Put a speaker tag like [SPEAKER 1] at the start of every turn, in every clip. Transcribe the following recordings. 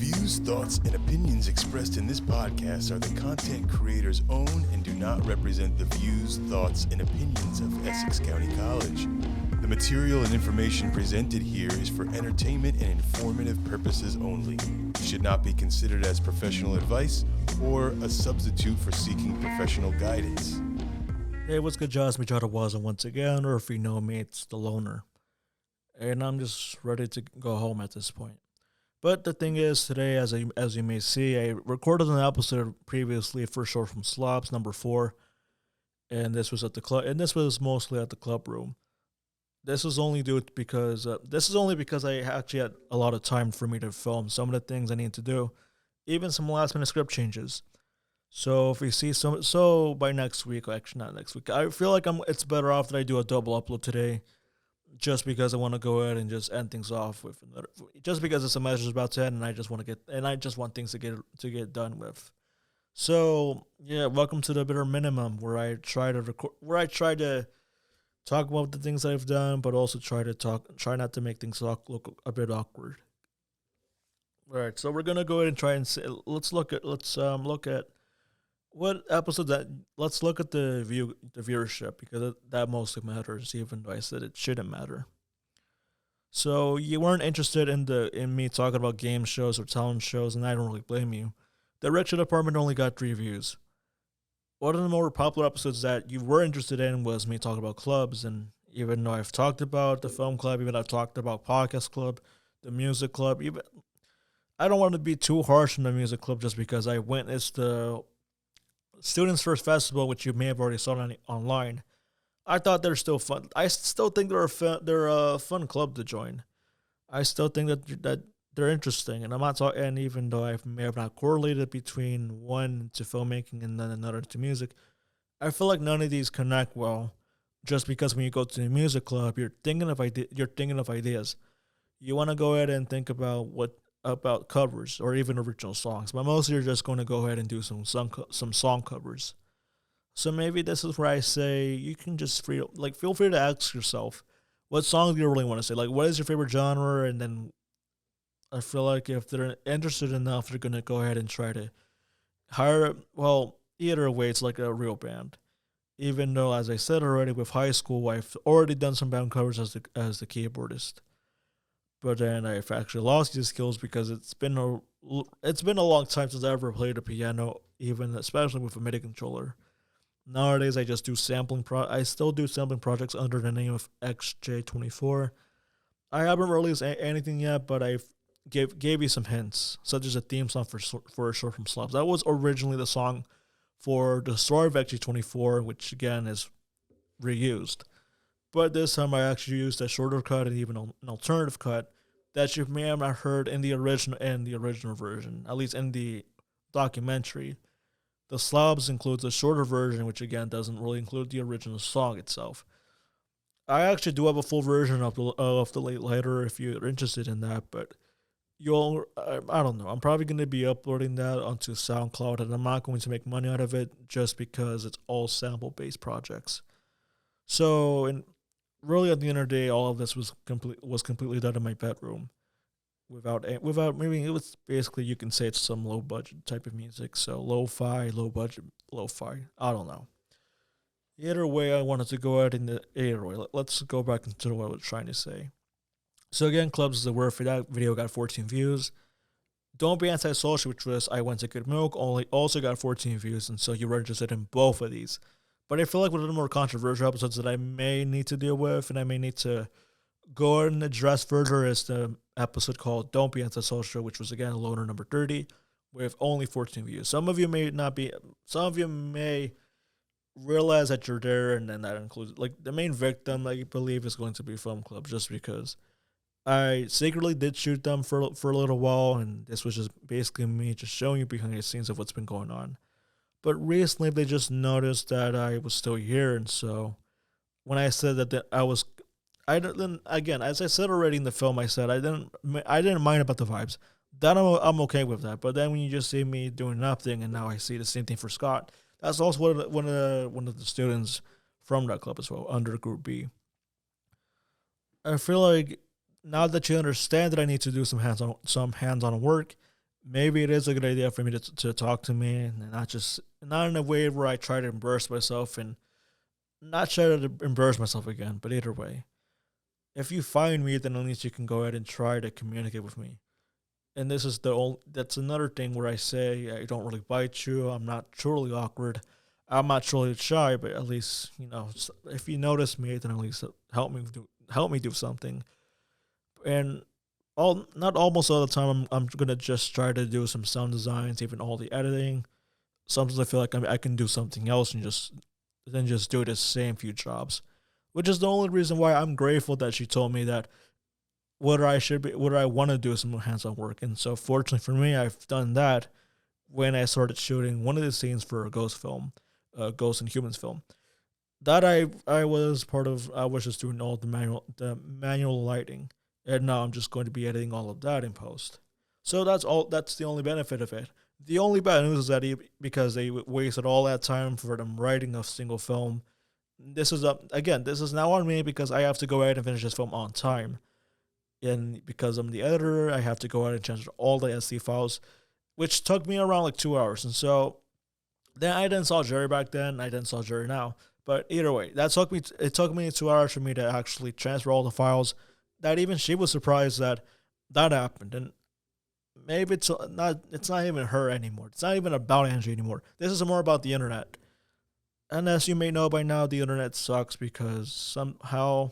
[SPEAKER 1] views, thoughts, and opinions expressed in this podcast are the content creator's own and do not represent the views, thoughts, and opinions of Essex County College. The material and information presented here is for entertainment and informative purposes only. It should not be considered as professional advice or a substitute for seeking professional guidance.
[SPEAKER 2] Hey, what's good, Jon Inahuazo once again, or if you know me, it's the Loner. And I'm just ready to go home at this point. But the thing is, today, as you may see, I recorded an episode previously for Short from SLAOESSEX number 4, and this was at the club, and this was mostly at the club room. This is only because I actually had a lot of time for me to film some of the things I need to do, even some last minute script changes. So if we see so by next week, actually not next week, I feel like it's better off that I do a double upload today, just because I want to go ahead and just end things off with another, just because the semester's about to end, and I just want things to get done with. So yeah, welcome to the bare minimum, where I try to talk about the things I've done, but also try not to make things look a bit awkward. All right, so we're gonna go ahead and try and let's look at what episode that. Let's look at the viewership, because that mostly matters, even though I said it shouldn't matter. So you weren't interested in me talking about game shows or talent shows, and I don't really blame you. The Direction Department only got 3 views. One of the more popular episodes that you were interested in was me talking about clubs, and even though I've talked about the film club, even I've talked about podcast club, the music club, even I don't want to be too harsh on the music club, just because I witnessed the Students First Festival, which you may have already saw online. I thought they're still fun. I still think they're a fun club to join. I still think that they're interesting, and I'm not talking. And even though I may have not correlated between one to filmmaking and then another to music, I feel like none of these connect well. Just because when you go to the music club, you're thinking of ideas. You want to go ahead and think about covers or even original songs, but mostly you're just going to go ahead and do some song covers. So maybe this is where I say you can just feel free to ask yourself, what songs do you really want to say? Like, what is your favorite genre? And then I feel like if they're interested enough, they're going to go ahead and try to hire, either way, it's like a real band. Even though, as I said already, with high school, I've already done some band covers as the keyboardist. But then I've actually lost these skills because it's been a long time since I ever played the piano, especially with a MIDI controller. Nowadays, I just do I still do sampling projects under the name of XJ24. I haven't released anything yet, but I gave you some hints, such as a theme song for Short from SLAOESSEX. That was originally the song for the story of XJ24, which again is reused. But this time I actually used a shorter cut and even an alternative cut that you may have not heard in the original version, at least in the documentary. The SLAOESSEX includes a shorter version, which again doesn't really include the original song itself. I actually do have a full version of the late later if you're interested in that, but I don't know. I'm probably going to be uploading that onto SoundCloud, and I'm not going to make money out of it just because it's all sample-based projects. So, really, at the end of the day, all of this was completely done in my bedroom, without maybe it was basically, you can say it's some low budget type of music. So lo-fi. I don't know. Either way, I wanted to go ahead and let's go back into what I was trying to say. So again, clubs is the word for that. Video got 14 views. Don't Be Antisocial, which was I Went to Good Milk, also got 14 views, and so you were interested in both of these. But I feel like one of the more controversial episodes that I may need to deal with and I may need to go and address further is the episode called Don't Be Antisocial, which was, again, Loner number 30, with only 14 views. Some of you may realize that you're there, and then that includes, the main victim, I believe, is going to be Film Club, just because I secretly did shoot them for a little while, and this was just basically me just showing you behind the scenes of what's been going on. But recently, they just noticed that I was still here, and so when I said that again, as I said already in the film, I said I didn't mind about the vibes. That I'm okay with that. But then when you just see me doing nothing, and now I see the same thing for Scott, that's also one of the students from that club as well, under Group B. I feel like now that you understand that I need to do some hands-on work, maybe it is a good idea for me to talk to me and not in a way where I try to embarrass myself and not try to embarrass myself again. But either way, if you find me, then at least you can go ahead and try to communicate with me. And this is that's another thing where I say I don't really bite you. I'm not truly awkward. I'm not truly shy, but at least, if you notice me, then at least help me do something. And not almost all the time I'm gonna just try to do some sound designs, even all the editing. Sometimes I feel like I can do something else and just do the same few jobs, which is the only reason why I'm grateful that she told me that whether I want to do some hands-on work. And so fortunately for me, I've done that when I started shooting one of the scenes for a ghost film, Ghost and Humans film. That I was part of. I was just doing all the manual lighting, and now I'm just going to be editing all of that in post. So that's the only benefit of it. The only bad news is that because they wasted all that time for them writing a single film. This is again. This is now on me because I have to go ahead and finish this film on time, and because I'm the editor, I have to go ahead and change all the SD files, which took me around like 2 hours. And so then I didn't saw Jerry back then. I didn't saw Jerry now. But either way, it took me 2 hours for me to actually transfer all the files. That even she was surprised that happened. And maybe it's not even her anymore. It's not even about Angie anymore. This is more about the internet. And as you may know by now, the internet sucks because somehow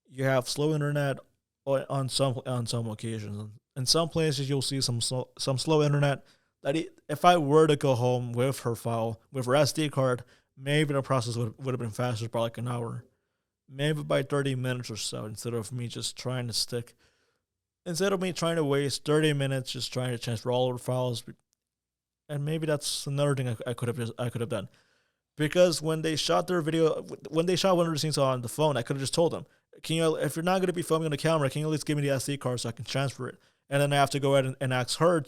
[SPEAKER 2] you have slow internet on some occasions. In some places, you'll see some slow internet. If I were to go home with her file with her SD card, maybe the process would have been faster by like an hour, maybe by 30 minutes or so. Instead of me trying to waste 30 minutes just trying to transfer all of the files, and maybe that's another thing I could have done. Because when they shot one of the scenes on the phone, I could have just told them, if you're not going to be filming on the camera, can you at least give me the SD card so I can transfer it? And then I have to go ahead and ask her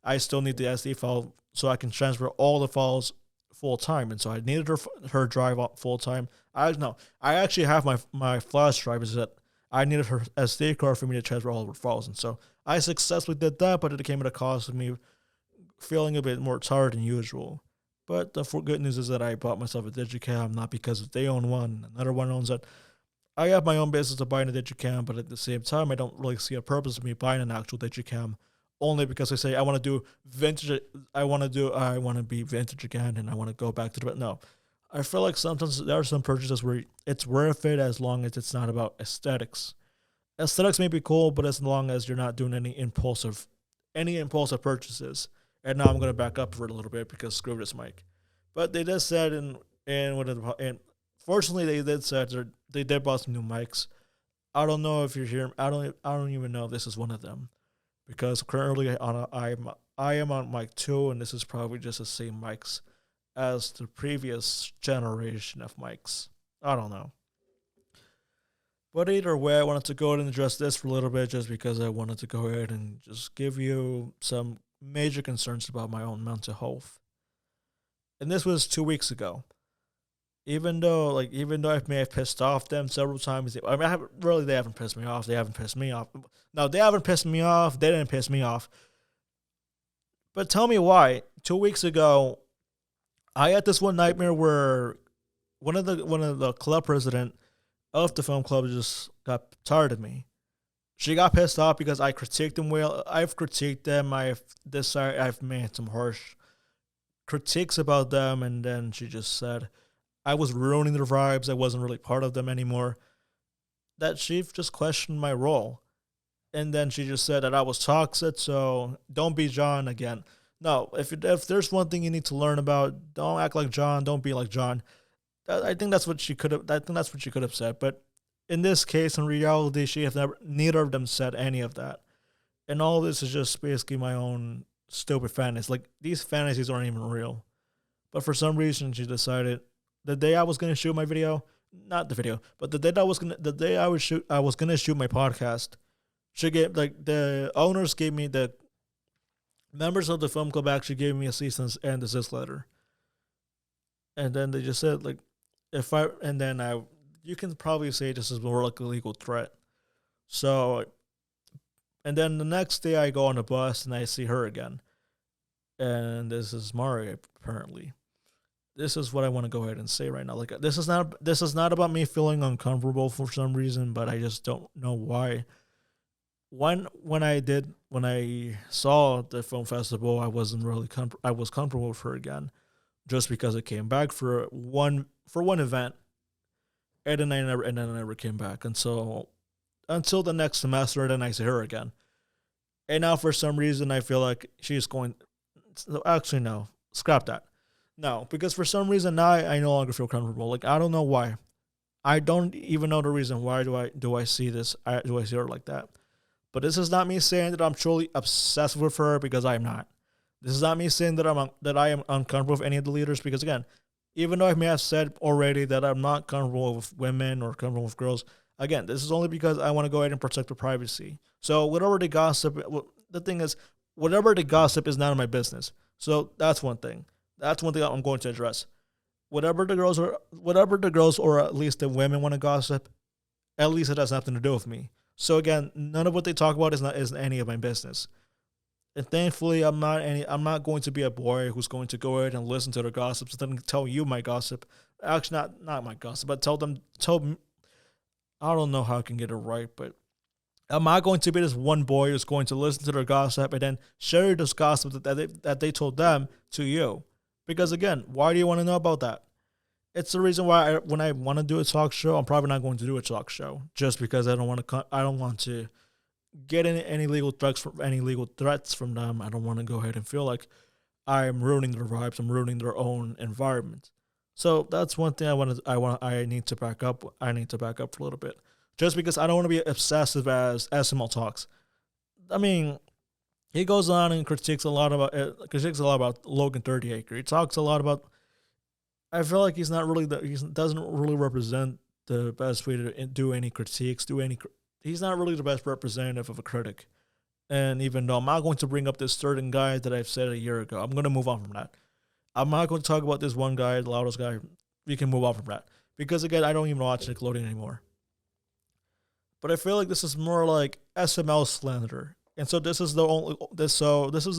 [SPEAKER 2] I still need the SD file so I can transfer all the files full time. And so I needed her drive full time. I actually have my flash drive, is that I needed her SD card for me to transfer all of her files. And so I successfully did that, but it came at a cost of me feeling a bit more tired than usual. But the good news is that I bought myself a Digicam, not because they own one, another one owns it. I have my own business to buy a Digicam, but at the same time, I don't really see a purpose of me buying an actual Digicam, only because I say I want to do vintage. I want to be vintage again, and I want to go back to the. No, I feel like sometimes there are some purchases where it's worth it as long as it's not about aesthetics. Aesthetics may be cool, but as long as you're not doing any impulsive purchases. And now I'm going to back up for it a little bit because screw this mic. But they just said and fortunately they did said they did buy some new mics. I don't know if you're here. I don't even know if this is one of them, because currently I am on mic 2, and this is probably just the same mics as the previous generation of mics. I don't know. But either way, I wanted to go ahead and address this for a little bit just because I wanted to go ahead and just give you some major concerns about my own mental health. And this was 2 weeks ago. Even though I may have pissed off them several times, they haven't pissed me off. They haven't pissed me off. No, they haven't pissed me off. They didn't piss me off. But tell me why. 2 weeks ago, I had this one nightmare where one of the club president of the film club just got tired of me. She got pissed off because I critiqued them well. I've critiqued them. I've made some harsh critiques about them, and then she just said I was ruining their vibes. I wasn't really part of them anymore. That she just questioned my role, and then she just said that I was toxic. So don't be Jon again. No, if there's one thing you need to learn about, don't act like Jon. Don't be like Jon. I think that's what she could have said, but in this case, in reality, neither of them said any of that. And all this is just basically my own stupid fantasies. Like, these fantasies aren't even real. But for some reason, she decided the day I was going to shoot my video, not the video, but the day I was going to shoot my podcast, the members of the film club actually gave me a cease and desist letter. And then they just said, like, you can probably say this is more like a legal threat. So And then the next day I go on the bus and I see her again. And this is Mari, apparently. This is what I want to go ahead and say right now. Like, this is not about me feeling uncomfortable for some reason, but I just don't know why. When I saw the film festival, I wasn't really I was comfortable with her again, just because it came back for one event, and then I never came back until the next semester. Then I see her again, and now for some reason I feel like she's going. Actually, no, scrap that. No, because for some reason now I no longer feel comfortable. Like, I don't know why. I don't even know the reason why do I see this. Do I see her like that? But this is not me saying that I'm truly obsessed with her, because I am not. This is not me saying that I am uncomfortable with any of the leaders, because again, even though I may have said already that I'm not comfortable with women or comfortable with girls, again, this is only because I want to go ahead and protect their privacy. So whatever the gossip, the thing is, whatever the gossip is none of my business. So that's one thing. That's one thing I'm going to address. Whatever the girls or at least the women want to gossip, at least it has nothing to do with me. So again, none of what they talk about is any of my business. And thankfully, I'm not going to be a boy who's going to go ahead and listen to their gossips and then tell you my gossip. Actually, not my gossip, but tell me. I don't know how I can get it right, but I'm not going to be this one boy who's going to listen to their gossip and then share this gossip that they told them to you. Because again, why do you want to know about that? It's the reason why when I want to do a talk show, I'm probably not going to do a talk show, just because I don't want to get any legal threats from them. I don't want to go ahead and feel like I'm ruining their vibes. I'm ruining their own environment. So that's one thing I need to back up. I need to back up for a little bit, just because I don't want to be obsessive as SML talks. I mean, he goes on and critiques a lot about Logan 30 Acre. He talks a lot about. I feel like he doesn't really represent the best way to do any critiques. He's not really the best representative of a critic. And even though I'm not going to bring up this certain guy that I've said a year ago, I'm going to move on from that. I'm not going to talk about this one guy, the loudest guy. We can move on from that, because again, I don't even watch Nickelodeon anymore. But I feel like this is more like SML slander, and so this is the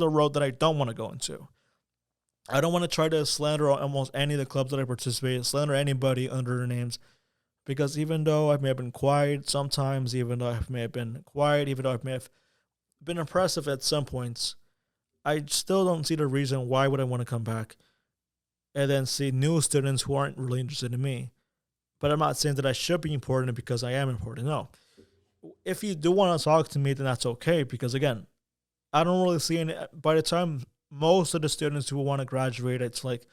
[SPEAKER 2] road that I don't want to go into. I don't want to try to slander almost any of the clubs that I participate in, slander anybody under their names, because even though I may have been quiet sometimes, even though I may have been impressive at some points, I still don't see the reason why would I want to come back and then see new students who aren't really interested in me. But I'm not saying that I should be important because I am important. No. If you do want to talk to me, then that's okay, because again, I don't really see any. By the time most of the students who want to graduate, it's like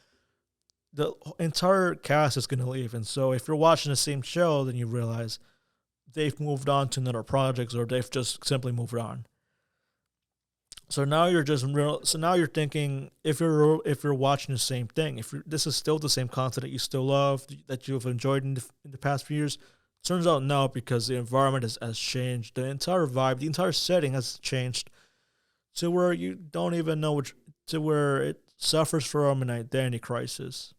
[SPEAKER 2] the entire cast is going to leave. And so if you're watching the same show, then you realize they've moved on to another projects, or they've just simply moved on. So now you're thinking, if you're watching the same thing, this is still the same content that you still love, that you've enjoyed in the past few years. Turns out no, because the environment has changed. The entire vibe, the entire setting has changed to where you don't even know to where it suffers from an identity crisis.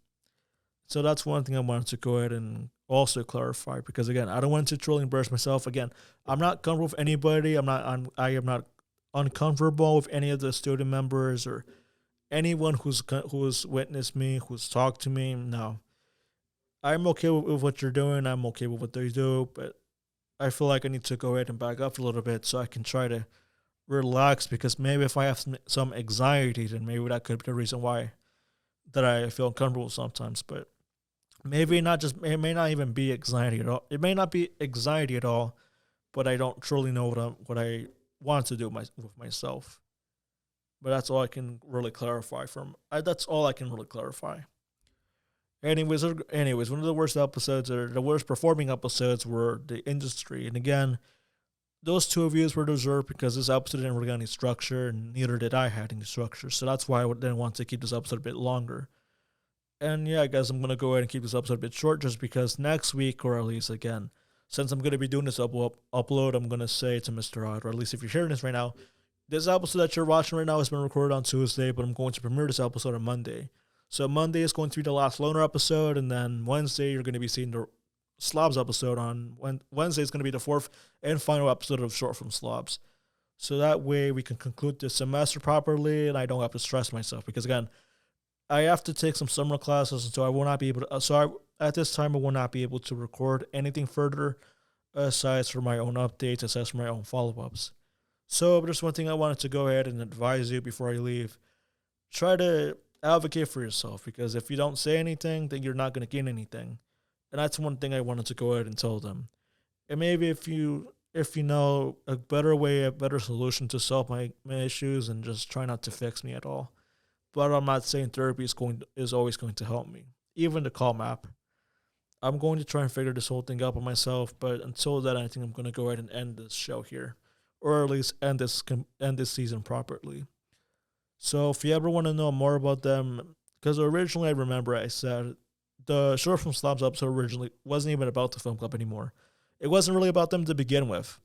[SPEAKER 2] So that's one thing I wanted to go ahead and also clarify, because again, I don't want to truly embarrass myself. Again, I'm not comfortable with anybody. I am not uncomfortable with any of the student members or anyone who's witnessed me, who's talked to me. No, I'm okay with what you're doing. I'm okay with what they do, but I feel like I need to go ahead and back up a little bit so I can try to relax, because maybe if I have some anxiety, then maybe that could be the reason why that I feel uncomfortable sometimes. But maybe not it may not even be anxiety at all. It may not be anxiety at all, but I don't truly know what I want to do with myself. But that's all I can really clarify that's all I can really clarify. Anyways, one of the worst episodes, or the worst performing episodes, were the industry. And again, those two views were deserved because this episode didn't really have any structure, and neither did I have any structure. So that's why I didn't want to keep this episode a bit longer. And yeah, I guess I'm going to go ahead and keep this episode a bit short, just because next week, or at least again, since I'm going to be doing this upload, I'm going to say to Mr. Odd, or at least if you're hearing this right now, this episode that you're watching right now has been recorded on Tuesday, but I'm going to premiere this episode on Monday. So Monday is going to be the last Loner episode, and then Wednesday you're going to be seeing the Slobs episode. On Wednesday is going to be the fourth and final episode of Short from Slobs. So that way we can conclude the semester properly and I don't have to stress myself. Because again, I have to take some summer classes, and so I will not be able to. At this time, I will not be able to record anything further aside from my own updates, aside from my own follow ups. So there's one thing I wanted to go ahead and advise you before I leave. Try to advocate for yourself, because if you don't say anything, then you're not going to gain anything. And that's one thing I wanted to go ahead and tell them. And maybe if you know a better way, a better solution to solve my issues, and just try not to fix me at all. But I'm not saying therapy is always going to help me. Even the Calm app. I'm going to try and figure this whole thing out by myself, but until then, I think I'm going to go ahead and end this show here, or at least end this season properly. So if you ever want to know more about them, because originally I remember I said the Short from Slobs episode originally wasn't even about the film club anymore. It wasn't really about them to begin with.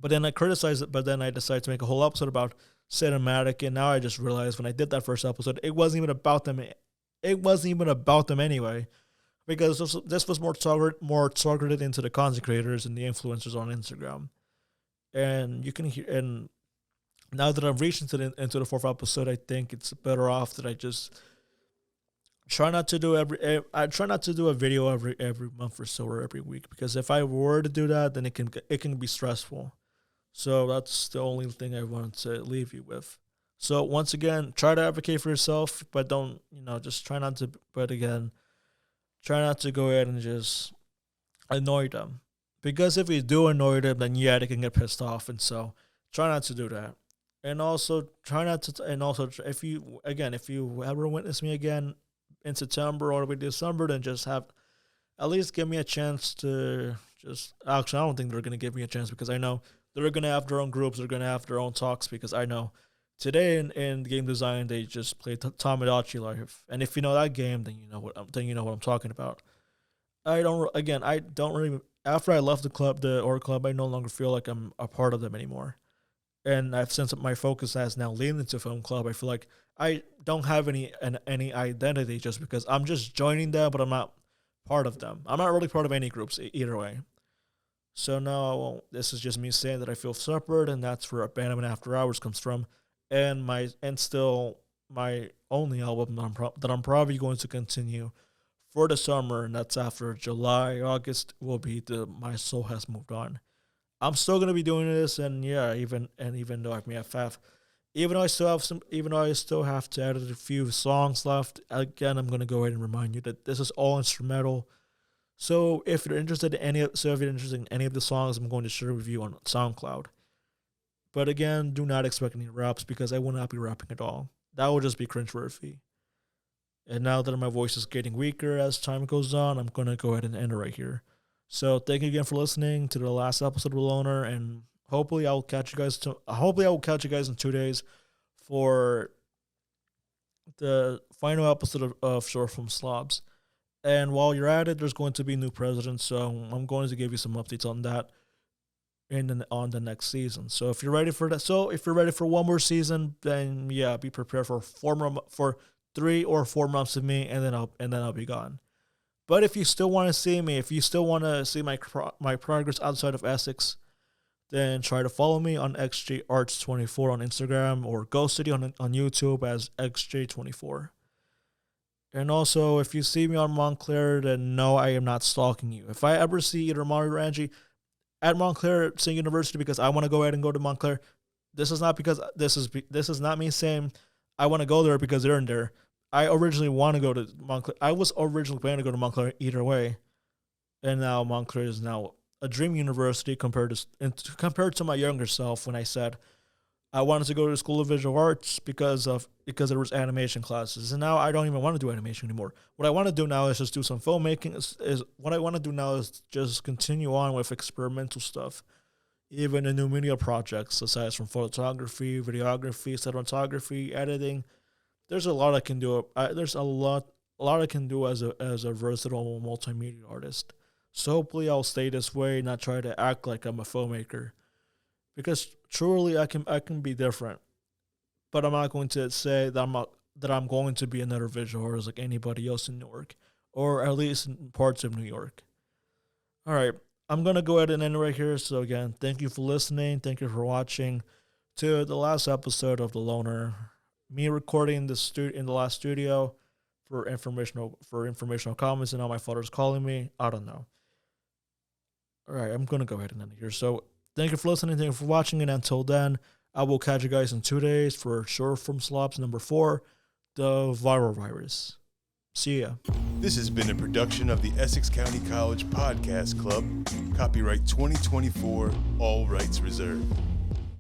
[SPEAKER 2] But then I criticized it, but then I decided to make a whole episode about cinematic, and now I just realized when I did that first episode, it wasn't even about them. It wasn't even about them anyway, because this was more targeted into the content creators and the influencers on Instagram. And you can hear, and now that I've reached into the fourth episode, I think it's better off that I just try not to do I try not to do a video every month or so, or every week, because if I were to do that, then it can be stressful. So that's the only thing I wanted to leave you with. So once again, try to advocate for yourself, but don't, just try not to, but again, try not to go ahead and just annoy them. Because if you do annoy them, then yeah, they can get pissed off. And so try not to do that. And also try not to, and also if you ever witness me again in September or December, then just at least give me a chance to actually, I don't think they're going to give me a chance, because I know they're going to have their own groups. They're going to have their own talks, because I know today in game design, they just played Tamagotchi Life. And if you know that game, then you know what I'm talking about. I don't really, after I left the org club, I no longer feel like I'm a part of them anymore. And since my focus has now leaned into film club, I feel like I don't have any identity, just because I'm just joining them, but I'm not part of them. I'm not really part of any groups either way. So now this is just me saying that I feel separate, and that's where Abandonment After Hours comes from, and still my only album that I'm probably going to continue for the summer, and that's after July. August will be My Soul Has Moved On. I'm still gonna be doing this, and yeah, even though I may have even though I still have to edit a few songs left, again, I'm gonna go ahead and remind you that this is all instrumental. So if you're interested in any of the songs, I'm going to share with you on SoundCloud. But again, do not expect any raps, because I will not be rapping at all. That will just be cringeworthy. And now that my voice is getting weaker as time goes on, I'm going to go ahead and end it right here. So thank you again for listening to the last episode of Loner, and hopefully I will catch you guys in 2 days for the final episode of Short Film Slobs. And while you're at it, there's going to be new presidents, so I'm going to give you some updates on that on the next season. So if you're ready for that, if you're ready for one more season, then yeah, be prepared for 3 or 4 months of me, and then I'll be gone. But if you still want to see me, if you still want to see my progress outside of Essex, then try to follow me on XJArts24 on Instagram, or Ghost City on YouTube as XJ24. And also, if you see me on Montclair, then no, I am not stalking you. If I ever see either Mario or Angie at Montclair State University because I want to go ahead and go to Montclair, this is not me saying I want to go there because they're in there. I originally want to go to Montclair. I was originally planning to go to Montclair either way, and now Montclair is now a dream university compared to my younger self when I said I wanted to go to the School of Visual Arts because there was animation classes, and now I don't even want to do animation anymore. What I want to do now is just do some filmmaking. What I want to do now is just continue on with experimental stuff, even in new media projects, aside from photography, videography, cinematography, editing. There's a lot I can do. There's a lot I can do as a versatile multimedia artist. So hopefully I'll stay this way, not try to act like I'm a filmmaker, because truly I can be different. But I'm not going to say that I'm going to be another visual artist like anybody else in New York, or at least in parts of New York. All right, I'm gonna go ahead and end right here. So again, thank you for listening. Thank you for watching. to the last episode of the Loner. Me recording in the last studio for informational comments, and now my father's calling me. I don't know. All right, I'm gonna go ahead and end it here. So thank you for listening. Thank you for watching, and until then, I will catch you guys in 2 days for Short From Slops number 4, the viral virus. See ya.
[SPEAKER 1] This has been a production of the Essex County College Podcast Club. Copyright 2024, all rights reserved.